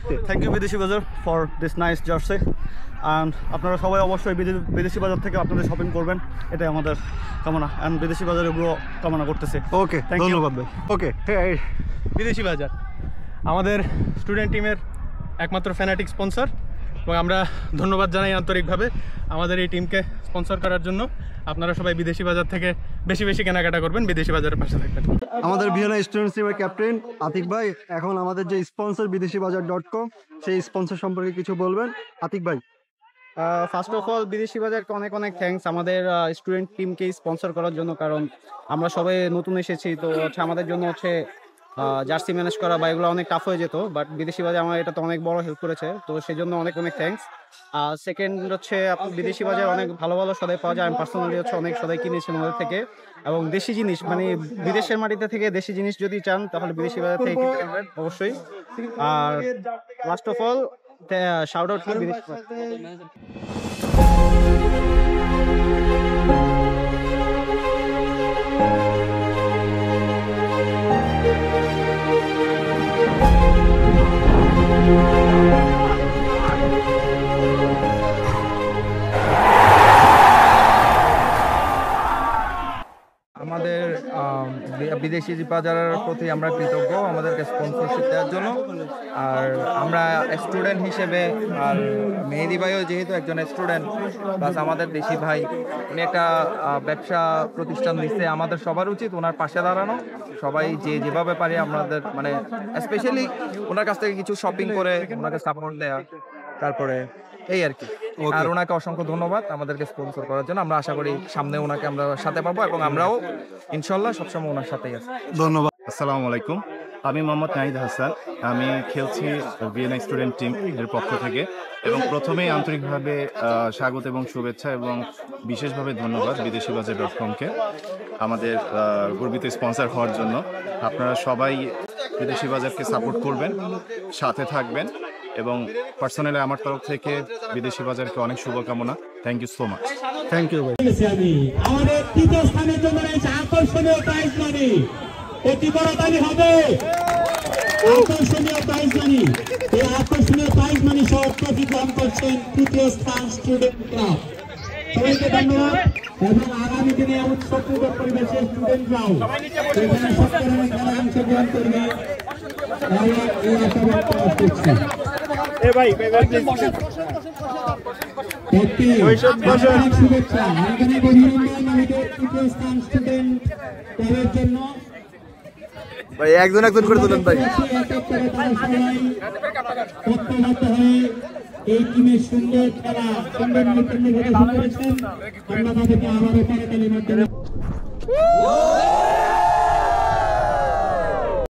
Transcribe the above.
জিততে। Thank you বিদেশি বাজার for this nice jersey. And আপনারা সবাই অবশ্যই বিদেশি বাজার থেকে আপনাদের শপিং করবেন, এটাই আমাদের কামনা। অ্যান্ড বিদেশি বাজারে গ্রো কামনা করতেছে। ওকে, ধন্যবাদ ভাই। ওকে, বিদেশি বাজার আমাদের স্টুডেন্ট টিমের একমাত্র ফ্যানাটিক স্পন্সর, এবং আমরা ধন্যবাদ জানাই আন্তরিকভাবে আমাদের এই টিমকে স্পন্সর করার জন্য। আপনারা সবাই বিদেশি বাজার থেকে বেশি বেশি কেনাকাটা করবেন, বিদেশি বাজারের পাশে থাকবেন। আমাদের ভিএনআই স্টুডেন্টস টিমের ক্যাপ্টেন আতিক ভাই, এখন আমাদের যে স্পন্সর বিদেশিবাজার.com, সেই স্পন্সর সম্পর্কে কিছু বলবেন আতিক ভাই। ফার্স্ট অফ অল বিদেশি বাজারকে অনেক অনেক থ্যাঙ্কস আমাদের স্টুডেন্ট টিমকে স্পন্সর করার জন্য, কারণ আমরা সবাই নতুন এসেছি, তো হচ্ছে আমাদের জন্য হচ্ছে জার্সি ম্যানেজ করা বা এগুলো অনেক টাফ হয়ে যেত, বাট বিদেশি বাজার আমার এটা তো অনেক বড় হেল্প করেছে, তো সেই জন্য অনেক অনেক থ্যাঙ্কস। সেকেন্ড হচ্ছে আপনার বিদেশি বাজার অনেক ভালো ভালো সদাই পাওয়া যায়। আমি পার্সোনালি হচ্ছে অনেক সদাই কিনেছি ওদের থেকে, এবং দেশি জিনিস মানে বিদেশের মাটিতে থেকে দেশি জিনিস যদি চান তাহলে বিদেশি বাজার থেকে কিনতে পারবেন অবশ্যই। আর last of all shout out to বিদেশি বাজার। আমাদের বিদেশি বাজারের প্রতি আমরা কৃতজ্ঞ আমাদেরকে স্পন্সরশিপ দেওয়ার জন্য। আর আমরা স্টুডেন্ট হিসেবে, আর মেহেদি ভাইও যেহেতু একজন স্টুডেন্ট প্লাস আমাদের দেশি ভাই, উনি একটা ব্যবসা প্রতিষ্ঠান দিচ্ছে, আমাদের সবার উচিত ওনার পাশে দাঁড়ানো। সবাই যেভাবে পারি আমাদের মানে স্পেশালি ওনার কাছ থেকে কিছু শপিং করে ওনাকে সাপোর্ট দেওয়া, তারপরে এই আর কি। আর ওনাকে অসংখ্য ধন্যবাদ আমাদেরকে স্পন্সর করার জন্য। আমরা আশা করি সামনে ওনাকে আমরা সাথে পাবো, এবং আমরাও ইনশাল্লাহ সবসময় ওনার সাথেই আছি। ধন্যবাদ। আসসালামু আলাইকুম, আমি মোহাম্মদ নাহিদ হাসান। আমি খেলছি ভিএনআই স্টুডেন্ট টিম এর পক্ষ থেকে, এবং প্রথমেই আন্তরিকভাবে স্বাগত এবং শুভেচ্ছা এবং বিশেষভাবে ধন্যবাদ বিদেশিবাজার.com-কে আমাদের গর্বিত স্পন্সর হওয়ার জন্য। আপনারা সবাই বিদেশি বাজারকে সাপোর্ট করবেন, সাথে থাকবেন, এবং পার্সোনালি আমার তরফ থেকে বিদেশি বাজারকে অনেক শুভকামনা। Thank you so much. Thank you ভাই। আমাদের তৃতীয় স্থানের জন্য রয়েছে আকর্ষণীয় প্রাইজ মানি, অতি বড় দানি হবে আকর্ষণীয় প্রাইজ মানি। এই আকর্ষণীয় প্রাইজ মানি সহ ট্রফি গ্রহণ করছেন তৃতীয় স্থান স্টুডেন্ট ক্লাব। সবাইকে ধন্যবাদ, এবং আগামী দিনে উৎসবমুখর পরিবেশের স্টুডেন্টরাও এখানে সত্যিকারের খেলায় অংশগ্রহণ করবে এই আশা ব্যক্ত করছি। শুভেচ্ছা, এখানে অভিনন্দন আমাদের তৃতীয় স্থান স্টুডেন্ট ক্লাবের জন্য। ভাই একজন একজন করে তুলেন ভাই। এই টিমের সুন্দর খেলা, সুন্দর নৈপুণ্য প্রদর্শন করেছেন। আমরা তাদেরকে আবারও করতালির মাধ্যমে